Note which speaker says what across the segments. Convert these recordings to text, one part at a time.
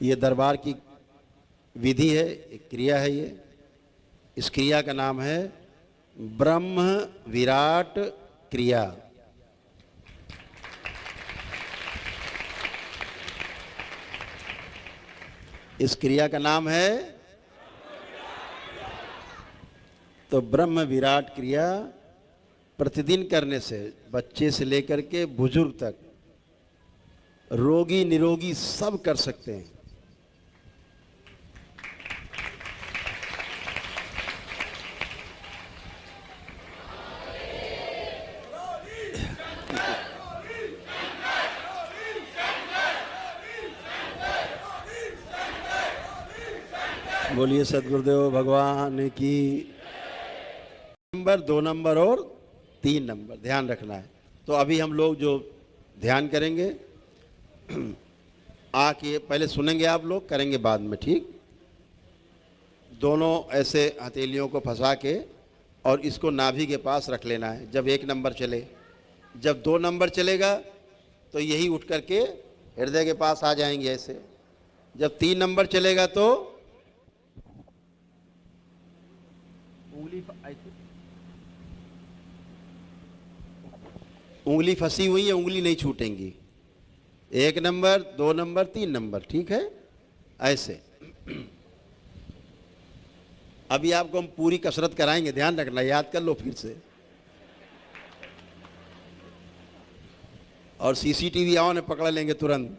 Speaker 1: ये दरबार की विधि है, एक क्रिया है ये। इस क्रिया का नाम है ब्रह्म विराट क्रिया। इस क्रिया का नाम है तो ब्रह्म विराट क्रिया प्रतिदिन करने से बच्चे से लेकर के बुजुर्ग तक, रोगी निरोगी सब कर सकते हैं। बोलिए सद्गुरुदेव भगवान की। नंबर 2 नंबर और 3 नंबर ध्यान रखना है। तो अभी हम लोग जो ध्यान करेंगे आके पहले सुनेंगे, आप लोग करेंगे बाद में, ठीक। दोनों ऐसे हथेलियों को फंसा के और इसको नाभि के पास रख लेना है जब 1 नंबर चले। जब 2 नंबर चलेगा तो यही उठ करके हृदय के पास आ जाएंगे ऐसे। जब 3 नंबर चलेगा तो उंगली फंसी हुई है, उंगली नहीं छूटेंगी। 1 नंबर 2 नंबर 3 नंबर, ठीक है, ऐसे। अभी आपको हम पूरी कसरत कराएंगे, ध्यान रखना, याद कर लो फिर से। और सीसीटीवी आओ ने पकड़ लेंगे तुरंत।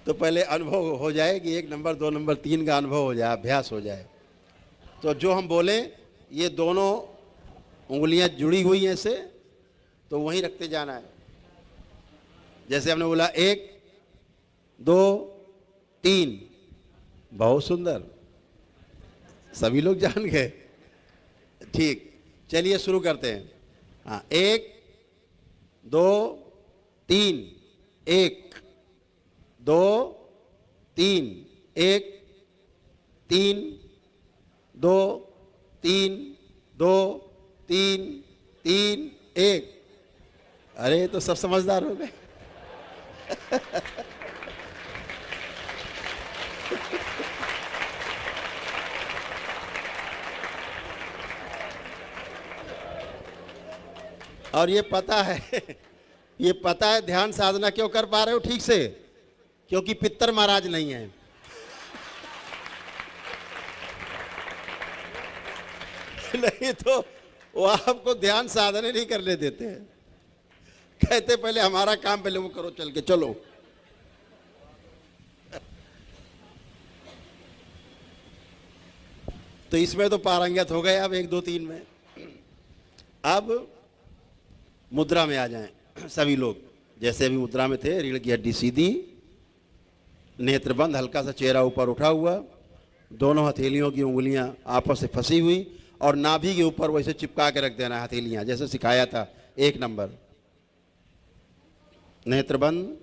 Speaker 1: तो पहले अनुभव हो जाए कि 1 नंबर 2 नंबर 3 का अनुभव हो जाए, अभ्यास हो जाए। तो जो हम बोले ये दोनों उंगलियां जुड़ी हुई हैं ऐसे, तो वहीं रखते जाना है। जैसे हमने बोला 1 2 3, बहुत सुंदर, सभी लोग जान गए, ठीक। चलिए शुरू करते हैं। हाँ, 1 2 3, 1 2 3, 1 3 2 3 2 3 3 1। अरे तो सब समझदार हो गए। और ये पता है ये पता है ध्यान साधना क्यों कर पा रहे हो ठीक से, क्योंकि पितर महाराज नहीं है। नहीं तो वो आपको ध्यान साधना नहीं करने देते हैं, कहते पहले हमारा काम पहले वो करो, चल के चलो। तो इसमें तो पारंगत हो गए अब 1 2 3 में। अब मुद्रा में आ जाएं सभी लोग, जैसे अभी मुद्रा में थे। रीढ़ की हड्डी सीधी, नेत्र बंद, हल्का सा चेहरा ऊपर उठा हुआ, दोनों हथेलियों की उंगलियां आपस से फंसी हुई और नाभि के ऊपर वैसे चिपका के रख देना हथेलियां, जैसे सिखाया था 1 नंबर। नेत्र बंद,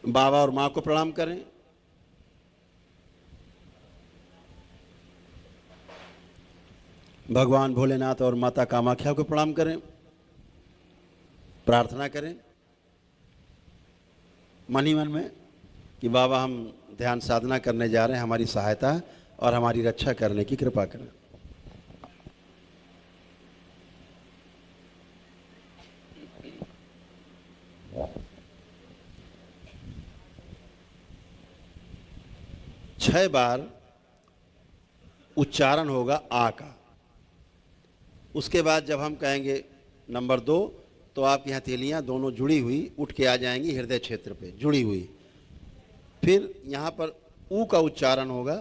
Speaker 1: बाबा और मां को प्रणाम करें। भगवान भोलेनाथ और माता कामाख्या को प्रणाम करें, प्रार्थना करें मन ही मन में कि बाबा हम ध्यान साधना करने जा रहे हैं, हमारी सहायता और हमारी रक्षा करने की कृपा करें। छह बार उच्चारण होगा आ का। उसके बाद जब हम कहेंगे नंबर 2 तो आपकी हथेलियां दोनों जुड़ी हुई उठ के आ जाएंगी हृदय क्षेत्र पे, जुड़ी हुई। फिर यहाँ पर ऊ का उच्चारण होगा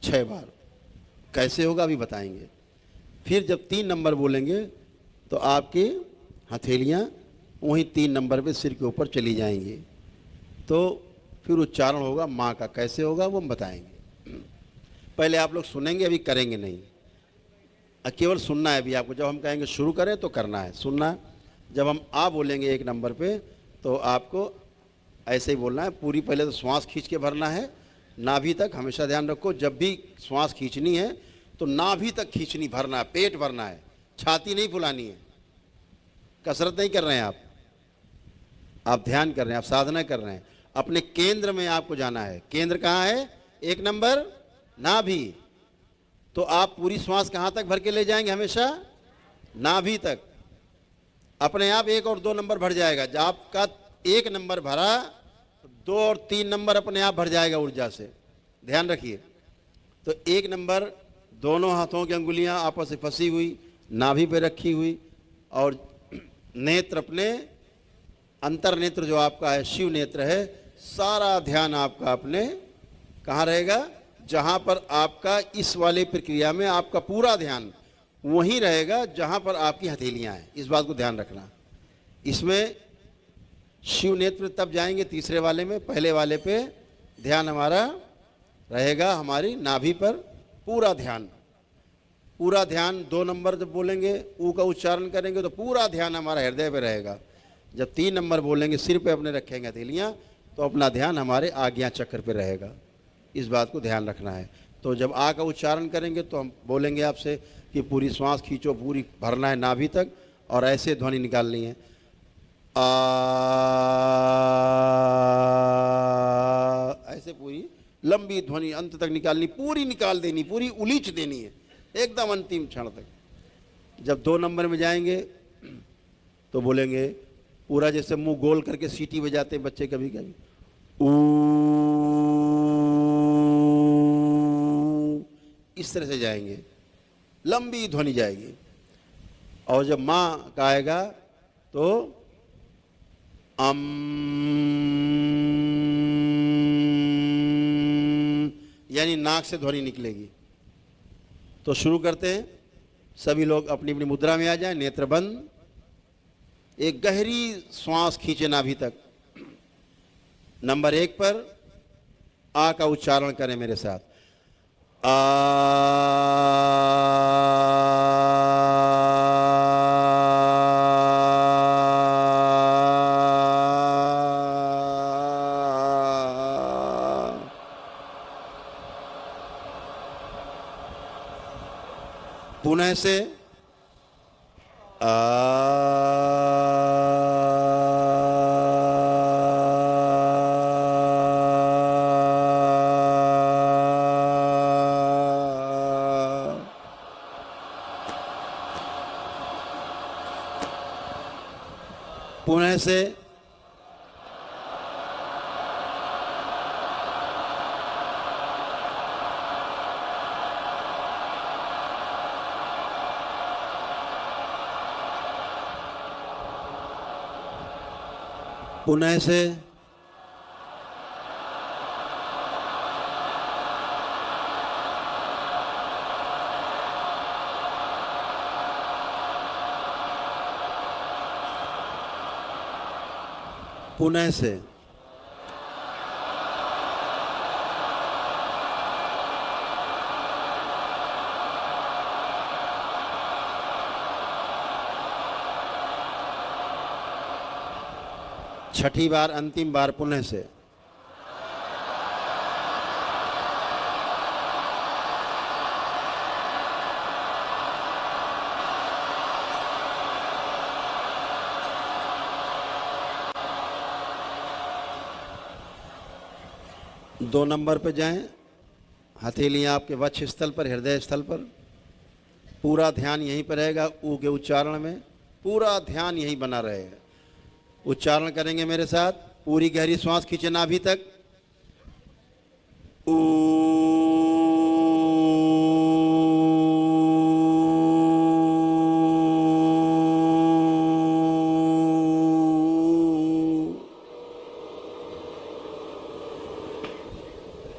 Speaker 1: 6 बार। कैसे होगा अभी बताएंगे। फिर जब 3 नंबर बोलेंगे तो आपकी हथेलियाँ वहीं 3 नंबर पे सिर के ऊपर चली जाएंगी। तो फिर उच्चारण होगा माँ का। कैसे होगा वो हम बताएंगे। पहले आप लोग सुनेंगे, अभी करेंगे नहीं, केवल सुनना है अभी आपको। जब हम कहेंगे शुरू करें तो करना है, सुनना। जब हम आ बोलेंगे 1 नंबर पे तो आपको ऐसे ही बोलना है। पूरी पहले तो श्वास खींच के भरना है नाभि तक। हमेशा ध्यान रखो जब भी श्वास खींचनी है तो नाभि तक खींचनी, भरना है, पेट भरना है, छाती नहीं फुलानी है। कसरत नहीं कर रहे हैं आप ध्यान कर रहे हैं, आप साधना कर रहे हैं। अपने केंद्र में आपको जाना है। केंद्र कहाँ है? 1 नंबर नाभि। तो आप पूरी श्वास कहाँ तक भर के ले जाएंगे? हमेशा नाभि तक। अपने आप 1 और 2 नंबर भर जाएगा। जब आपका 1 नंबर भरा, 2 और 3 नंबर अपने आप भर जाएगा ऊर्जा से। ध्यान रखिए। तो 1 नंबर, दोनों हाथों की अंगुलियां आपस में फंसी हुई, नाभि पे रखी हुई, और नेत्र अपने अंतर नेत्र जो आपका है, शिव नेत्र है, सारा ध्यान आपका अपने कहाँ रहेगा? जहाँ पर आपका इस वाले प्रक्रिया में आपका पूरा ध्यान वहीं रहेगा जहाँ पर आपकी हथेलियाँ हैं। इस बात को ध्यान रखना। इसमें शिव नेत्र तब जाएंगे तीसरे वाले में। पहले वाले पे ध्यान हमारा रहेगा हमारी नाभि पर, पूरा ध्यान। पूरा ध्यान 2 नंबर जब बोलेंगे, ऊ का उच्चारण करेंगे तो पूरा ध्यान हमारा हृदय पे रहेगा। जब 3 नंबर बोलेंगे, सिर पे अपने रखेंगे हथेलियाँ, तो अपना ध्यान हमारे आज्ञा चक्र पे रहेगा। इस बात को ध्यान रखना है। तो जब आ का उच्चारण करेंगे तो हम बोलेंगे आपसे कि पूरी श्वास खींचो, पूरी भरना है नाभि तक, और ऐसे ध्वनि निकालनी है। आ, ऐसे पूरी लंबी ध्वनि अंत तक निकालनी, पूरी निकाल देनी, पूरी उलीच देनी है एकदम अंतिम क्षण तक। जब 2 नंबर में जाएंगे तो बोलेंगे पूरा, जैसे मुंह गोल करके सीटी बजाते हैं बच्चे कभी कभी, ऊ, इस तरह से जाएंगे, लंबी ध्वनि जाएगी। और जब माँ का आएगा तो अम, यानी नाक से ध्वनि निकलेगी। तो शुरू करते हैं। सभी लोग अपनी अपनी मुद्रा में आ जाएं, नेत्र बंद, एक गहरी श्वास खींचे नाभि तक। नंबर 1 पर आ का उच्चारण करें मेरे साथ। आ, पुनः से पुनः से पुनः से पुनः से छठी बार, अंतिम बार पुनः से। दो नंबर पे जाएं, हथेलियां आपके वक्ष स्थल पर, हृदय स्थल पर, पूरा ध्यान यहीं पर रहेगा। ऊ के उच्चारण में पूरा ध्यान यहीं बना रहेगा। उच्चारण करेंगे मेरे साथ। पूरी गहरी श्वास खींचे नाभि तक। ऊ,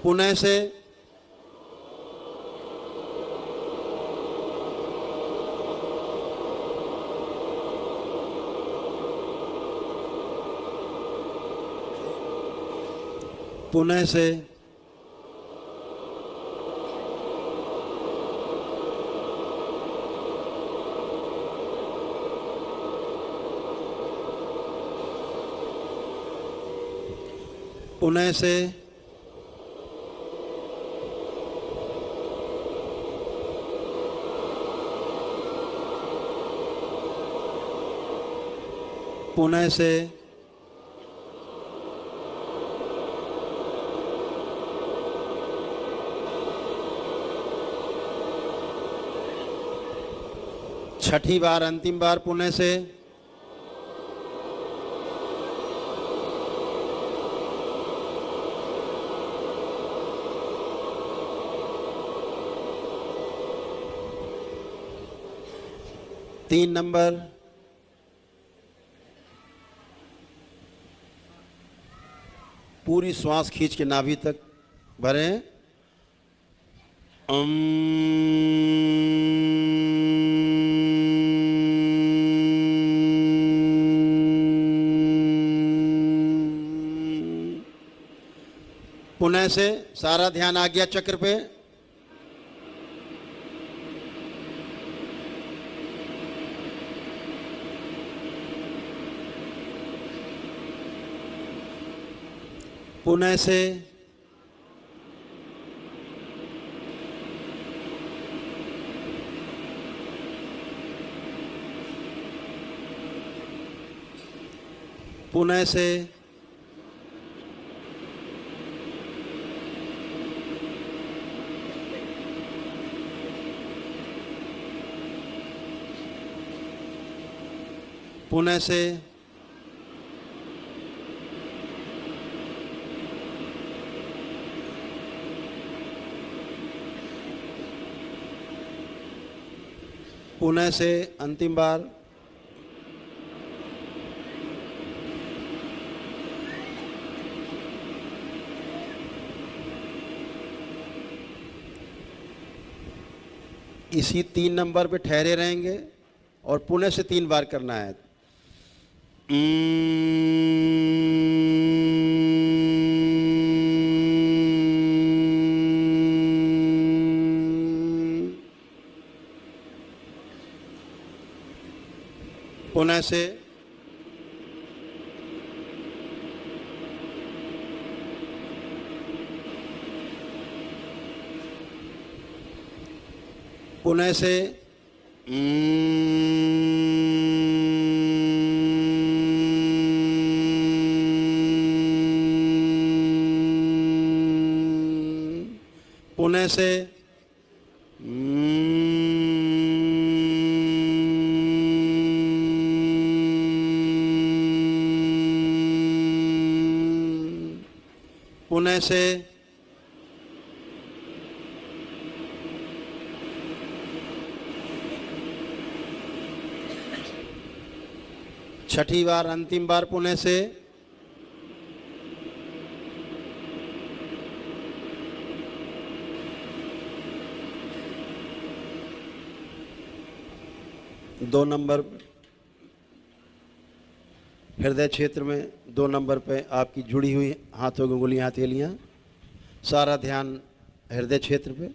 Speaker 1: पुनः से पुनः से पुनः से पुनः से छठी बार अंतिम बार पुनः से तीन नंबर पूरी श्वास खींच के नाभि तक भरें। पुनः से सारा ध्यान आज्ञा चक्र पे। पुनः से पुनः से पुनः से पुनः से अंतिम बार। इसी 3 नंबर पे ठहरे रहेंगे और पुनः से 3 बार करना है। पुनः से पुनः से पुनः से पुनः से छठी बार अंतिम बार पुनः से। दो नंबर हृदय क्षेत्र में 2 नंबर पे आपकी जुड़ी हुई हाथों की उंगलियां हथेलियां, सारा ध्यान हृदय क्षेत्र पे।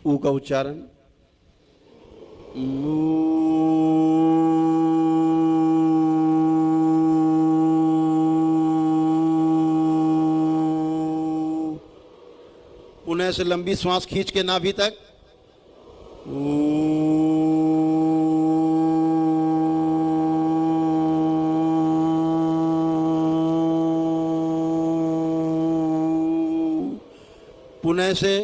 Speaker 1: ऊ का उच्चारण पुनः से लंबी श्वास खींच के नाभि तक। पुनः से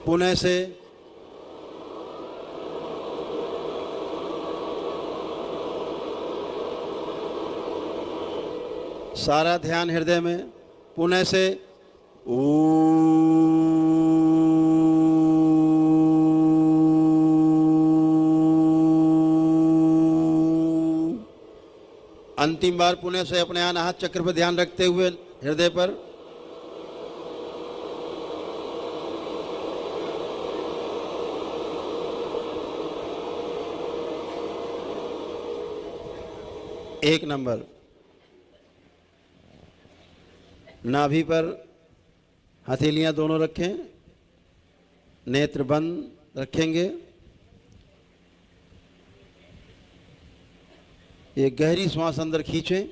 Speaker 1: पुनः से सारा ध्यान हृदय में। पुनः से अंतिम बार पुनः से अपने अनाहत चक्र पर ध्यान रखते हुए हृदय पर। एक नंबर नाभि पर हथेलियां दोनों रखें, नेत्र बंद रखेंगे। एक गहरी श्वास अंदर खींचें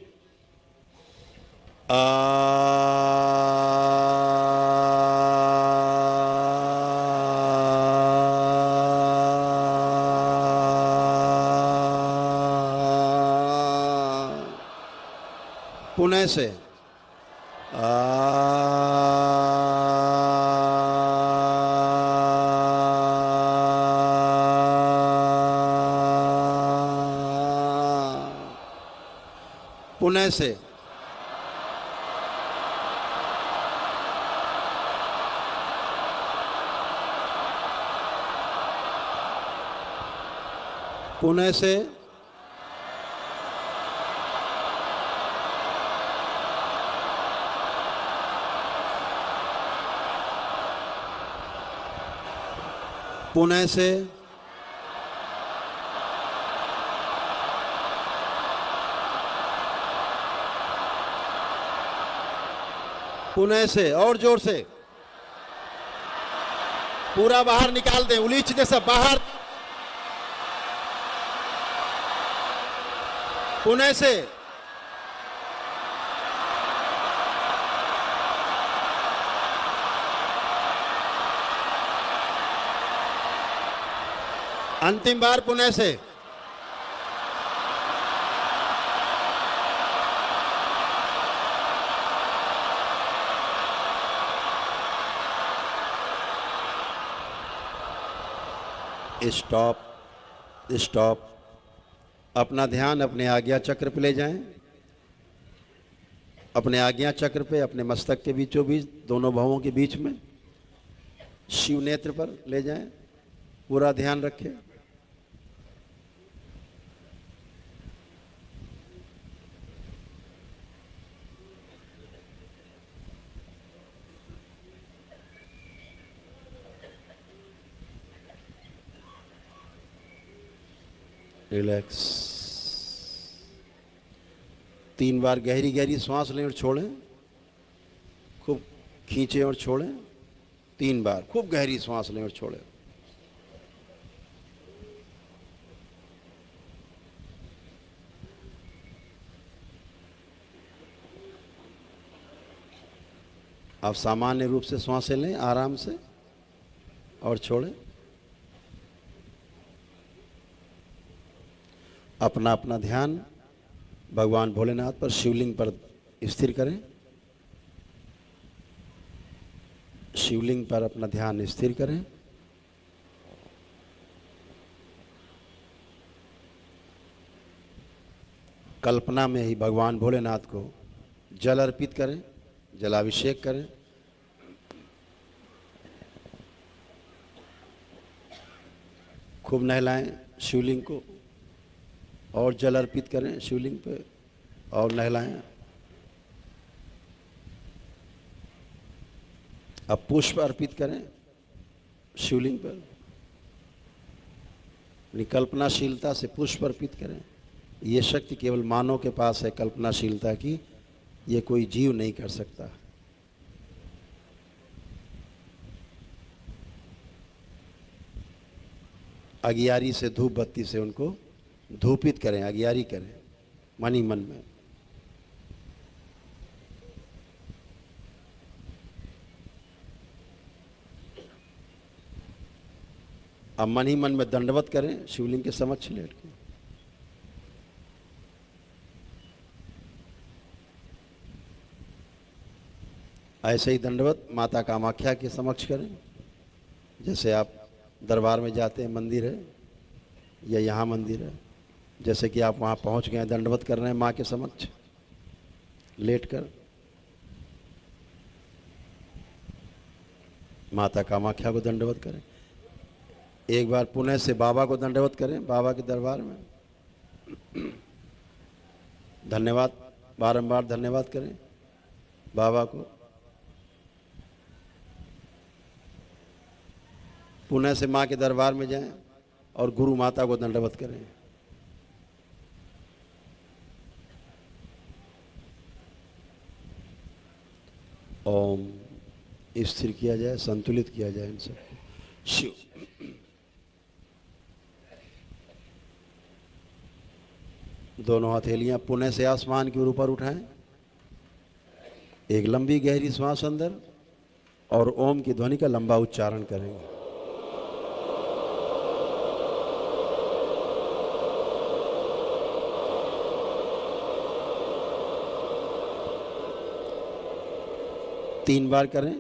Speaker 1: पुणे से पुणे से पुणे से पुणे से पुणे से और जोर से पूरा बाहर निकाल दें, उलीच दे सब बाहर। पुणे से अंतिम बार पुणे से स्टॉप स्टॉप। अपना ध्यान अपने आज्ञा चक्र पे ले जाएं, अपने आज्ञा चक्र पे, अपने मस्तक के बीचों बीच, दोनों भवों के बीच में शिव नेत्र पर ले जाएं, पूरा ध्यान रखें। रिलैक्स। 3 बार गहरी गहरी सांस लें और छोड़ें, खूब खींचें और छोड़ें। 3 बार खूब गहरी सांस लें और छोड़ें। आप सामान्य रूप से सांसें लें आराम से और छोड़ें। अपना अपना ध्यान भगवान भोलेनाथ पर, शिवलिंग पर स्थिर करें। शिवलिंग पर अपना ध्यान स्थिर करें। कल्पना में ही भगवान भोलेनाथ को जल अर्पित करें, जलाभिषेक करें। खूब नहलाएं शिवलिंग को और जल अर्पित करें शिवलिंग पे और नहलाएं। अब पुष्प अर्पित करें शिवलिंग पर। अपनी कल्पनाशीलता से पुष्प अर्पित करें। ये शक्ति केवल मानव के पास है, कल्पनाशीलता की। ये कोई जीव नहीं कर सकता। अगियारी से, धूप बत्ती से उनको धूपित करें, अगियारी करें मन ही मन में। अब मन ही मन में दंडवत करें शिवलिंग के समक्ष लेट के। ऐसे ही दंडवत माता कामाख्या के समक्ष करें। जैसे आप दरबार में जाते हैं, मंदिर है या यहाँ मंदिर है, जैसे कि आप वहाँ पहुँच गए, दंडवत कर रहे हैं माँ के समक्ष लेटकर। माता कामाख्या को दंडवत करें। एक बार पुणे से बाबा को दंडवत करें, बाबा के दरबार में धन्यवाद, बारंबार धन्यवाद करें बाबा को। पुणे से माँ के दरबार में जाएं और गुरु माता को दंडवत करें। ओम स्थिर किया जाए, संतुलित किया जाए इन सबको। शिव दोनों हथेलियां पुणे से आसमान के ऊपर उठाएं। एक लंबी गहरी श्वास अंदर और ओम की ध्वनि का लंबा उच्चारण करेंगे। तीन बार करें।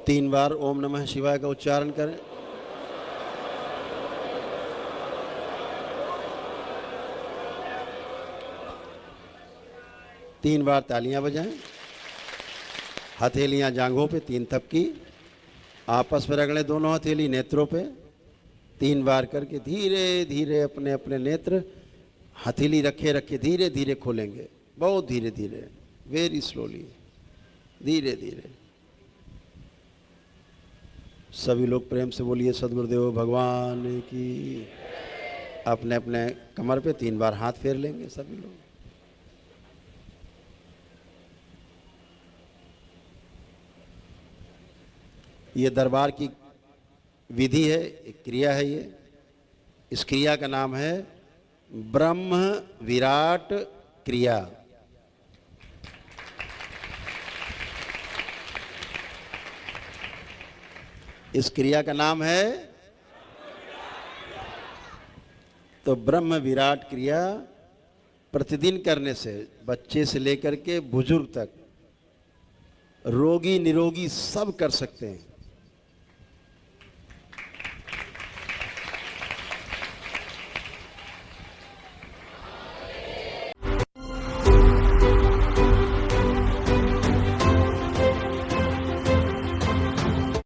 Speaker 1: तीन बार ओम नमः शिवाय का उच्चारण करें। तीन बार तालियां बजाएं। हथेलियां जांघों पे, तीन थपकी आपस में रगड़े दोनों हथेली नेत्रों पे। तीन बार करके धीरे धीरे अपने अपने नेत्र हथेली रखे रखे धीरे धीरे खोलेंगे, बहुत धीरे धीरे, वेरी स्लोली, धीरे धीरे। सभी लोग प्रेम से बोलिए सद्गुरुदेव भगवान की। अपने अपने कमर पे तीन बार हाथ फेर लेंगे सभी लोग। ये दरबार की विधि है, एक क्रिया है ये। इस क्रिया का नाम है ब्रह्म विराट क्रिया। इस क्रिया का नाम है, तो ब्रह्म विराट क्रिया प्रतिदिन करने से बच्चे से लेकर के बुजुर्ग तक, रोगी निरोगी सब कर सकते हैं।